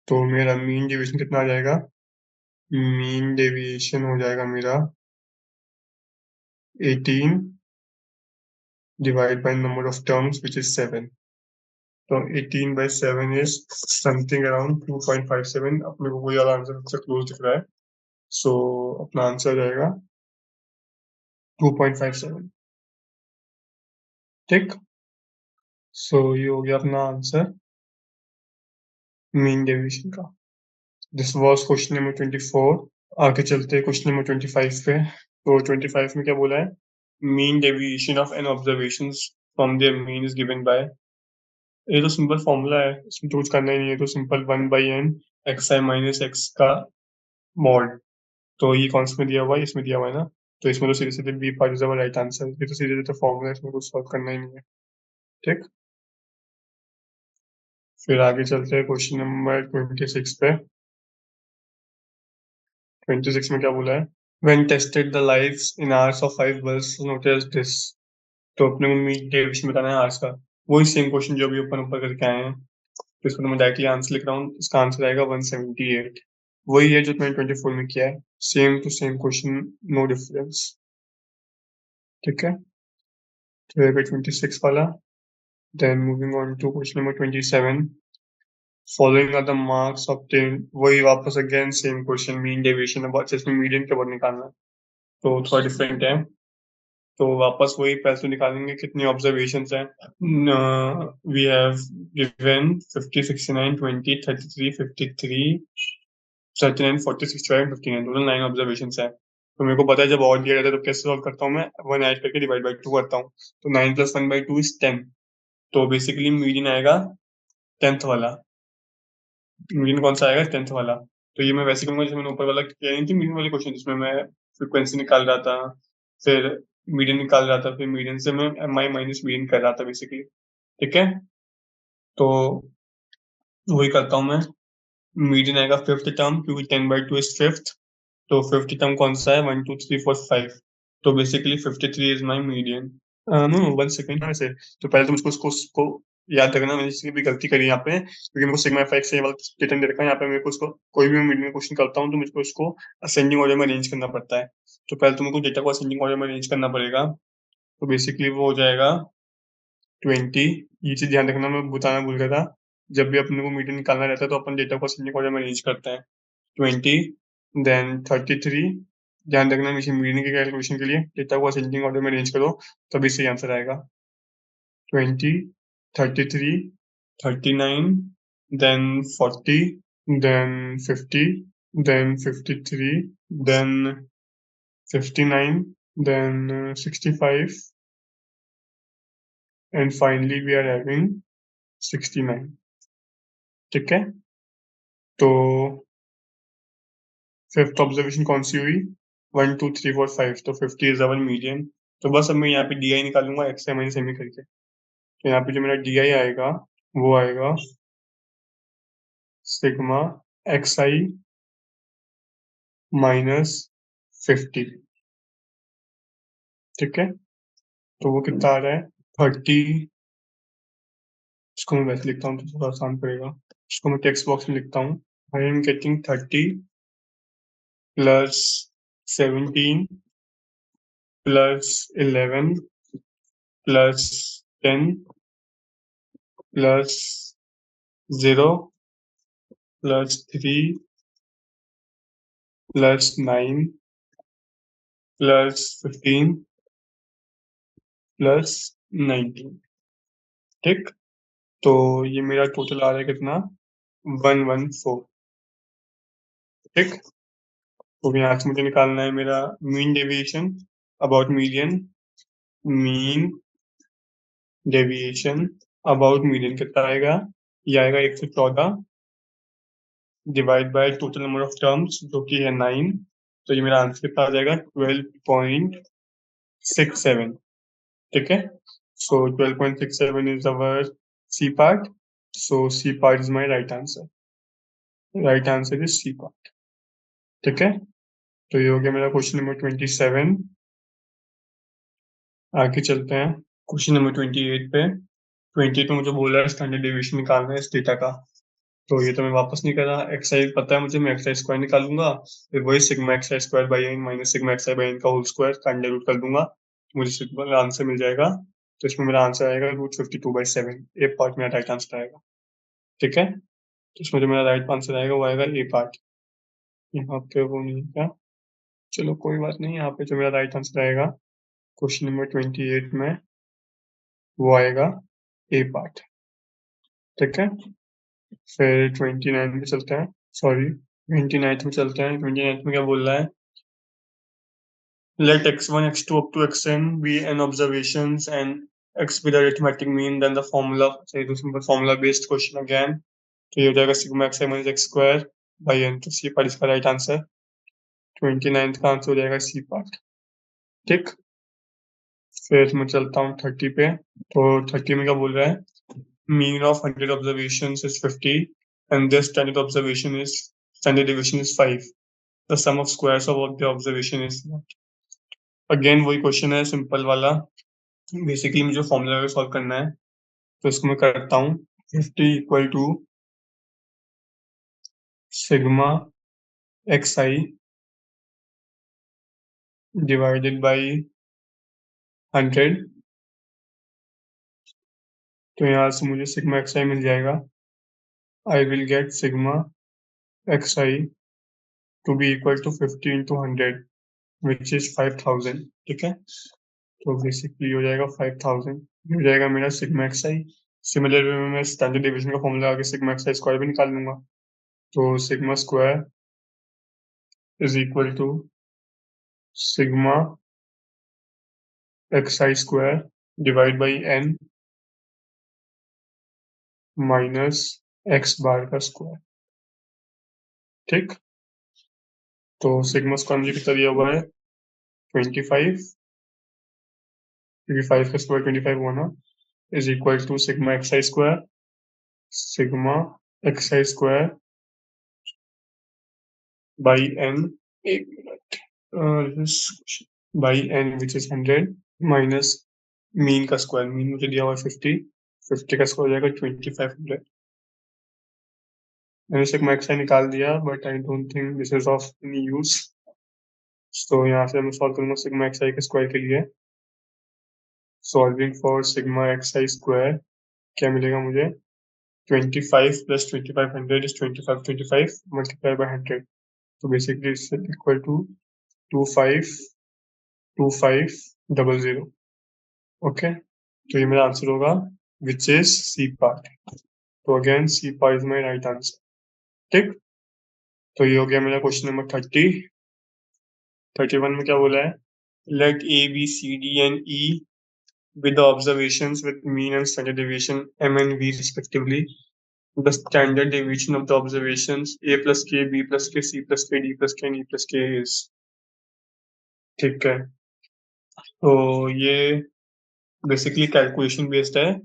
तो मेरा मीन डेविएशन कितना आ जाएगा, मीन डेविएशन हो जाएगा मेरा 18 divide by number of terms which is 7, तो 18 by 7 is something around 2.57, अपने को कोई ज्यादा आंसर सबसे क्लोज दिख रहा है, सो अपना आंसर रहेगा 2.57। ठीक। सो ये हो गया अपना आंसर मीन डेविएशन का। This was question number 24। आगे चलते हैं क्वेश्चन नंबर 25 पे। तो 25 में क्या बोला है? Mean deviation of N observation from their mean is given by. ये तो सिंपल फॉर्मूला है, इसमें तो कुछ करना ही नहीं है। तो simple 1/n xi minus x का मॉड। तो ये कौन सा में दिया हुआ है? इसमें दिया हुआ है ना। तो इसमें तो सीधे सीधे B part is our right answer. ये तो सीधे सीधे फॉर्मूला है, इसमें कुछ सॉल्व करना ही नहीं है। ठीक। फिर आगे चलते हैं क्वेश्चन नंबर 26 पे। 26 में क्या बोला है? When tested the lives in hours of 5 bulbs noticed this। तो अपने को मीन डेविएशन बताना है आवर्स का। वही सेम क्वेश्चन जो अभी ऊपर ऊपर करके आए हैं। तो इसको तो मैं डायरेक्टली आंसर लिख रहा हूँ। इसका आंसर आएगा 178। वही है जो मैंने 24 में किया है। Same to same question, no difference. ठीक है। तो ये 26 वाला। Then moving on to question number 27। Following are the marks obtained. वही वापस again same question, mean deviation अब जिसमें मीडियन के वर्ड निकालना है। तो थोड़ा डिफरेंट है। तो वापस वही पहले तो निकालेंगे कितनी ऑब्जर्वेशंस हैं। We have given 50, 69, 20, 33, 53, 39, 40, 65, 59, total 9 observations हैं। तो मेरे को पता है जब और दिया जाता है तो कैसे सॉल्व करता हूँ मैं? 1 ऐड करके डिवाइड बाई 2 करता हूँ। तो 9 + 1/2 इज 10। तो बेसिकली मीडियन आएगा 10th वाला। मीडियन कौन सा आएगा? 10th वाला। तो ये मैं वैसे करूंगा जैसे मैंने ऊपर वाला किया नहीं थी मीडियन वाले क्वेश्चन, जिसमें मैं फ्रिक्वेंसी निकाल रहा था, फिर मीडियन निकाल रहा था, फिर मीडियन से मैं mi माइनस मीडियन कर रहा था बेसिकली। ठीक है। तो वही करता हूँ मैं। मीडियन आएगा 5th टर्म, क्योंकि 10/2 इज 5th। तो 5th टर्म कौन सा है? 1 2 3 4 5। तो basically 53 is my median. No, 1 second ऐसे। तो पहले तो मुझको उसको याद रखना। मैंने इसलिए भी गलती करी यहाँ पे, क्योंकि मेरे को सिग्मा एफ से वाला पैटर्न दे रखा है। यहाँ पे मेरे को उसको कोई भी मीडियन क्वेश्चन करता हूँ तो मुझको उसको असेंडिंग ऑर्डर में अरेंज करना पड़ता है। तो पहले तो मेरे को डेटा को असेंडिंग ऑर्डर में अरेंज करना पड़ेगा। तो बेसिकली वो हो जाएगा 20। ये चीज ध्यान रखना, मैं बताना भूल गया था। जब भी अपने को मीडियन निकालना रहता है तो अपन डेटा को असेंडिंग ऑर्डर में अरेंज करते हैं। 20, देन 33। ध्यान रखना हमेशा मीडियन के कैलकुलेशन के लिए डेटा को असेंडिंग ऑर्डर में अरेंज करो, तभी सही आंसर आएगा। 20, 33, 39, then 40, then 50, then 53, then 59, then 65, and finally we are having 69। ठीक है। तो फिफ्थ ऑब्जर्वेशन कौन सी हुई? 1 2 3 4 5। तो 50 इज अवर मीडियन। तो बस अब मैं यहाँ पे डी आई निकालूंगा एक्स आई माइनस एम करके। तो यहाँ पे जो मेरा डी आई आएगा वो आएगा सिग्मा एक्स आई माइनस 50। ठीक है। तो वो कितना आ रहा है? 30। इसको मैं वैसे लिखता हूँ तो थोड़ा आसान पड़ेगा। इसको मैं टेक्स्ट बॉक्स में लिखता हूँ। I am getting 30 plus 17 plus 11 plus 10 plus 0 plus 3 plus 9 plus 15 plus 19। ठीक। तो ये मेरा टोटल आ रहा है कितना? 114। ठीक। तो यहाँ से मुझे निकालना है मेरा mean deviation about median. Mean deviation about median कितना आएगा? ये आएगा 114 divide by total number of terms जो कि है 9। तो ये मेरा आंसर कितना आ जाएगा? 12.67। ठीक है। So 12.67 is our C part. So C part is my right answer. Right answer is C part. ठीक है। तो ये हो गया मेरा क्वेश्चन नंबर 27। आगे चलते हैं क्वेश्चन नंबर 28 पे। 28 में मुझे बोला है स्टैंडर्ड डेविएशन निकालना है इस डेटा का। तो ये तो मैं वापस नहीं कर रहा। एक्सआई पता है मुझे, मैं एक्सआई स्क्वायर निकालूंगा, फिर वही sigma X I square by N minus sigma X I by N का होल स्क्वायर का अंडर रूट कर दूंगा, तो मुझे सिंपल आंसर मिल जाएगा। तो इसमें मेरा आंसर आएगा √52/7। ए पार्ट मेरा राइट आंसर आएगा। ठीक है। तो इसमें जो मेरा राइट आंसर आएगा वो आएगा ए पार्ट। यहाँ पे वो नहीं था। चलो कोई बात नहीं, यहाँ पे जो मेरा राइट आंसर आएगा क्वेश्चन नंबर 28 में, वो आएगा ए पार्ट। ठीक है, फिर 29 में चलते हैं, सॉरी 29 में चलते हैं। 29 में क्या बोल रहा है? Let x1, x2 up to xn be n observations and x be the arithmetic mean, then the formula, say तो simple formula based question again, तो ये हो जाएगा sigma x I minus X square by N. तो C part इसका right answer. 29 का answer हो जाएगा सी पार्ट। ठीक, फिर मैं चलता हूँ 30 पे। तो 30 में क्या बोल रहा है? Mean of 100 observations is 50 and the standard deviation is 5। The sum of squares of the observation is. Again वही क्वेश्चन है, सिंपल वाला। बेसिकली मुझे फॉर्मूला सॉल्व करना है, तो इसको मैं करता हूँ। 50 equal to sigma x I divided by 100। तो यहाँ से मुझे सिग्मा एक्स आई मिल जाएगा। I will get sigma x I to be equal to 50 into 100 which is 5000। ठीक है, तो बेसिकली हो जाएगा 5000, हो जाएगा मेरा sigma x I. Similar way में मैं स्टैंडर्ड डिवीजन का फॉर्मूला आगे सिग्मा एक्स आई स्क्वायर भी निकाल लूंगा। तो sigma square is equal to sigma x I square divide by N minus X bar का स्क्वायर। ठीक, तो सिग्मा स्क्वायर मुझे कितना दिया हुआ है? 25, क्योंकि 5 का स्क्वायर 25 हुआ ना, is equal to sigma x I square, sigma x I square by N, एक मिनट, by N which is 100 minus mean का स्क्वायर। मीन मुझे दिया हुआ है 50, 50 का स्क्वायर हो जाएगा 2500। मैंने सिग्मा एक्स आई निकाल दिया, but I don't think this is of any use. तो यहाँ से मैं सॉल्व करूंगा सिग्मा एक्स आई के स्क्वायर के लिए। Solving for sigma x I square क्या मिलेगा मुझे? 25 प्लस 2500 इज 2525 मल्टीप्लाई बाय 100। तो basically it's equal to 252500। Okay, तो ये मेरा आंसर होगा विच इज सी पार्ट। तो again C part is my right answer. ठीक, तो ये हो गया मेरा क्वेश्चन नंबर 30। 31 में क्या बोला है? Let A B C D and E with the observations with mean and standard deviation m and v respectively. The standard deviation of the observations a plus k, b plus k, c plus k, d plus k and e plus k is। ठीक है, तो ये basically calculation based है,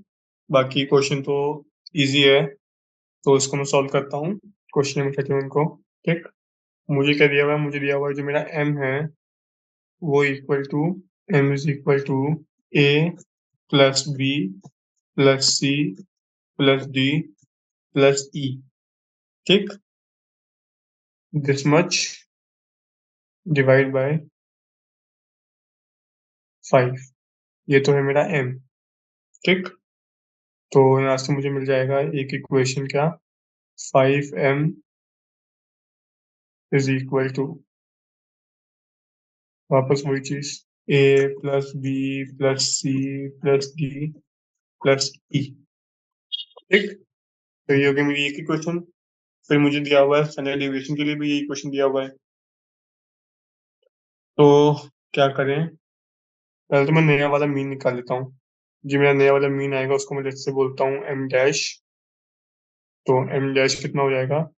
बाकी question तो easy है। तो इसको मैं सॉल्व करता हूँ क्वेश्चन नंबर 31 को। ठीक, मुझे क्या दिया हुआ है? मुझे दिया हुआ है जो मेरा m है वो equal to, m is equal to a plus b plus c plus d plus e। ठीक, दिस मच डिवाइड बाय 5। ये तो है मेरा m। ठीक, तो यहाँ से मुझे मिल जाएगा एक इक्वेशन क्या? 5m इज इक्वल टू, वापस वही चीज, a plus B plus C plus D plus E. ठीक, तो ये हो गया मेरी एक इक्वेशन। फिर मुझे दिया हुआ है स्टैंडर्ड डेविएशन के लिए भी यही क्वेश्चन दिया हुआ है। तो क्या करें? पहले तो मैं नया वाला मीन निकाल लेता हूँ। जी, मेरा नया वाला मीन आएगा उसको मैं जैसे बोलता हूँ एम डैश। तो एम डैश कितना हो जाएगा?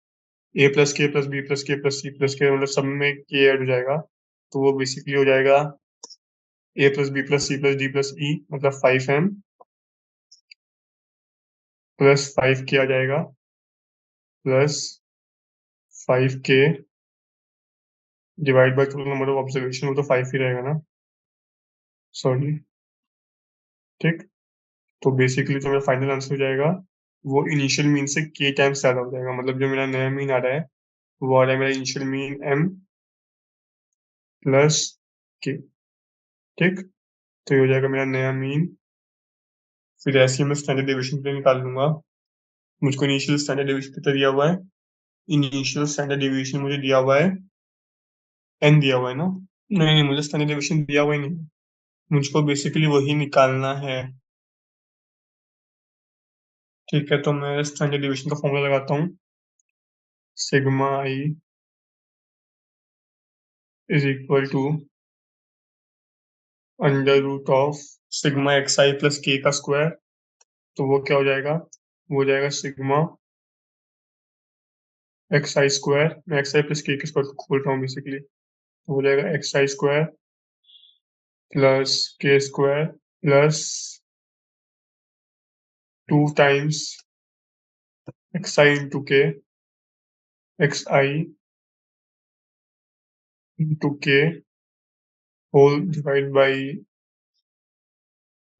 ए प्लस के प्लस बी प्लस के प्लस सी प्लस के, मतलब सब में के ऐड हो जाएगा। तो वो बेसिकली हो जाएगा A plus B plus C plus D plus E, मतलब 5m प्लस 5k आ जाएगा, plus 5k divide by total number of observation, वो तो 5 ही रहेगा ना, सॉरी। ठीक, तो बेसिकली जो मेरा फाइनल आंसर हो जाएगा वो इनिशियल मीन से k टाइम्स ज्यादा हो जाएगा। मतलब जो मेरा नया मीन आ रहा है वो आ रहा है मेरा initial mean m plus k। ठीक, तो ये हो जाएगा मेरा नया मीन। फिर ऐसे ही मैं स्टैंडर्ड डेविएशन के लिए निकाल लूंगा। मुझको इनिशियल स्टैंडर्ड डेविएशन कितना दिया हुआ है? इनिशियल स्टैंडर्ड डेविएशन मुझे दिया हुआ है n दिया हुआ है ना। नहीं, मुझे स्टैंडर्ड डेविएशन दिया हुआ ही नहीं, मुझको बेसिकली वही निकालना है। ठीक है, तो मैं स्टैंडर्ड डेविएशन का फॉर्मूला लगाता हूँ। Sigma i is equal to under root of sigma x I plus K का स्क्वायर। तो वो क्या हो जाएगा, वो हो जाएगा सिग्मा एक्स आई स्क्वायर, मैं X I plus K square को खोल रहा हूँ बेसिकली, तो हो जाएगा X I square plus K square plus 2 times X I into K, X I into K whole divide by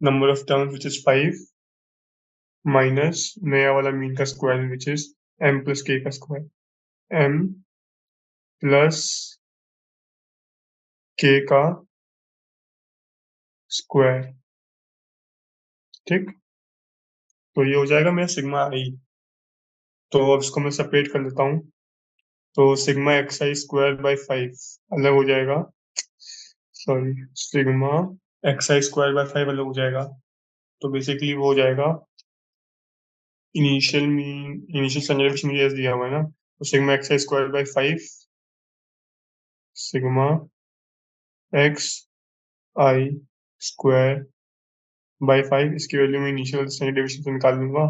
number of terms which is 5 minus नया वाला mean का square which is m plus K का square, m plus K का square. ठीक, तो ये हो जाएगा मेरा सिग्मा आई। तो अब इसको मैं सेपरेट कर लेता हूँ, तो sigma x I square by 5 अलग हो जाएगा, sorry sigma x I square by 5 अलग हो जाएगा। तो बेसिकली वो हो जाएगा इनिशियल स्टैंडर्ड मुझे एस दिया हुआ है ना, तो sigma x I square by 5 sigma x I square by 5, इसकी वैल्यू मैं इनिशियल स्टैंडर्ड डेविएशन से निकाल लूंगा,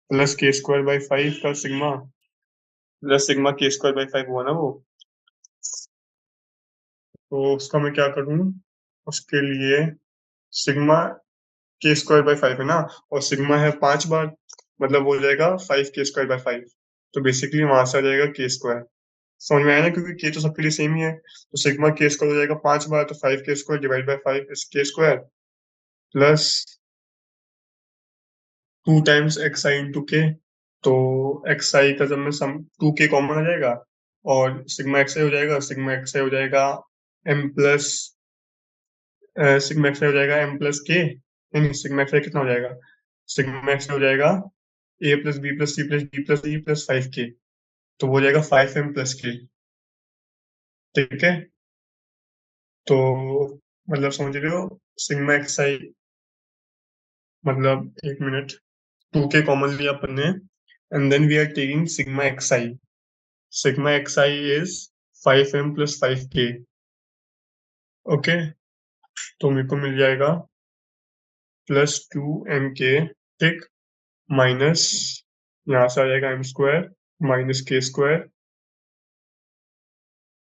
प्लस के स्क्वायर बाई 5 का सिग्मा प्लस सिग्मा के स्क्वायर बाई 5 हुआ ना वो। तो उसका मैं क्या करूँ, उसके लिए सिग्मा के स्क्वायर बाई 5 है ना, और सिग्मा है 5 बार, मतलब हो जाएगा 5 के स्क्वायर बाई 5। तो बेसिकली वहां से आ जाएगा के स्क्वायर, समझ में आया ना, क्योंकि के तो सबके लिए सेम ही है। तो सिग्मा के स्क्वायर हो जाएगा 5 बार, तो 5 के स्क्वायर डिवाइड बाई 5 इज के square plus 2 times X I into के। तो एक्स आई का जब मैं सम 2 के कॉमन आ जाएगा और सिग्मा एक्स आई हो जाएगा, सिग्मा एक्स आई हो जाएगा एम प्लस सिग्मा एक्स आई हो जाएगा एम प्लस के, नहीं सिग्मा एक्स आई कितना हो जाएगा, सिग्मा एक्स हो जाएगा A plus B plus C plus D plus E plus 5 K, तो वो हो जाएगा 5m प्लस के। ठीक है, तो मतलब समझ रहे हो, सिग्मा एक्स आई मतलब एक मिनट, 2 के कॉमन लिया अपन ने, and then we are taking sigma x I, sigma x I is 5m plus 5k। Okay, तो मेरे को मिल जाएगा प्लस 2mk। ठीक, माइनस यहाँ से आ जाएगा m स्क्वायर माइनस के स्क्वायर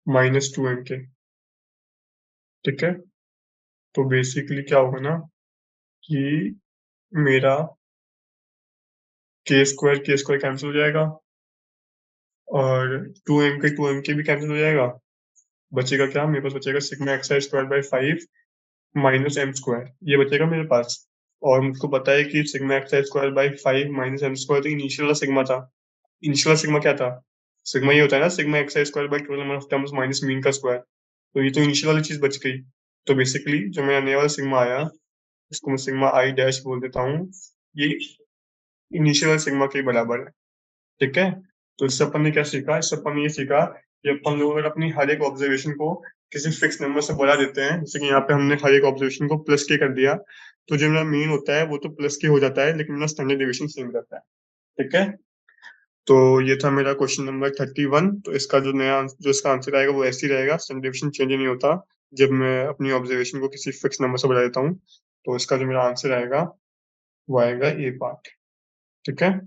माइनस 2mk। ठीक है, तो बेसिकली क्या होगा ना कि मेरा के स्क्वायर कैंसिल हो जाएगा और 2m के भी कैंसिल हो जाएगा, बचेगा क्या मेरे पास, बचेगा sigma x I square by 5 minus m square, ये बचेगा मेरे पास। और मुझको पता है कि sigma x I square by 5 minus m square तो इनिशियल वाला सिग्मा था। इनिशियल सिग्मा क्या था, सिग्मा ये होता है ना, sigma x I square by total number of terms minus mean का स्क्वायर। तो ये तो इनिशियल वाली चीज बच गई। तो बेसिकली जो मेरा नया वाला सिग्मा आया, इसको मैं सिग्मा आई डैश बोल देता हूँ, ये इनिशियल सिग्मा के बराबर है। ठीक है, तो इससे अपन ने क्या सीखा, इससे अपन ने ये सीखा कि अपन लोग अगर अपनी हर एक ऑब्जर्वेशन को किसी फिक्स नंबर से बढ़ा देते हैं, जैसे कि यहाँ पे हमने हर एक ऑब्जर्वेशन को प्लस के कर दिया, तो जो मेरा मीन होता है वो तो प्लस के हो जाता है, लेकिन मेरा स्टैंडर्ड डेविएशन सेम रहता है। ठीक है, तो ये था मेरा क्वेश्चन नंबर 31। तो इसका जो नया जो इसका आंसर आएगा वो ऐसे ही रहेगा, स्टैंडर्ड डेविएशन चेंज नहीं होता जब मैं अपनी ऑब्जर्वेशन को किसी फिक्स नंबर से बढ़ा देता हूँ। तो इसका जो मेरा आंसर आएगा वो आएगा ए पार्ट। ठीक है,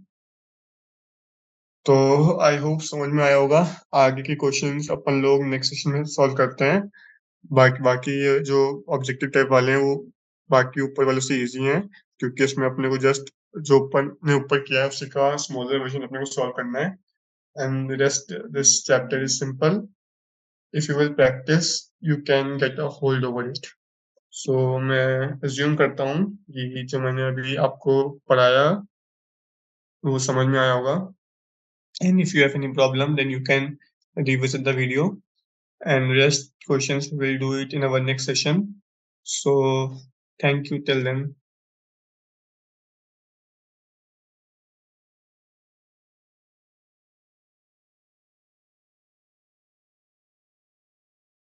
तो आई होप समझ में आया होगा। आगे के क्वेश्चंस अपन लोग नेक्स्ट सेशन में सॉल्व करते हैं। बाकी बाकी ये जो ऑब्जेक्टिव टाइप वाले हैं वो बाकी ऊपर वाले से इजी हैं, क्योंकि इसमें अपने को जस्ट जो अपन ने ऊपर किया है उसी का स्मॉलर वर्जन अपने को सॉल्व करना है, and rest this chapter is simple, if you will practice you can get a hold over it. So मैं अज्यूम करता हूँ कि जो मैंने अभी आपको पढ़ाया वो समझ में आया होगा, and if you have any problem then you can revisit the video, and rest questions we'll do it in our next session. So thank you till then.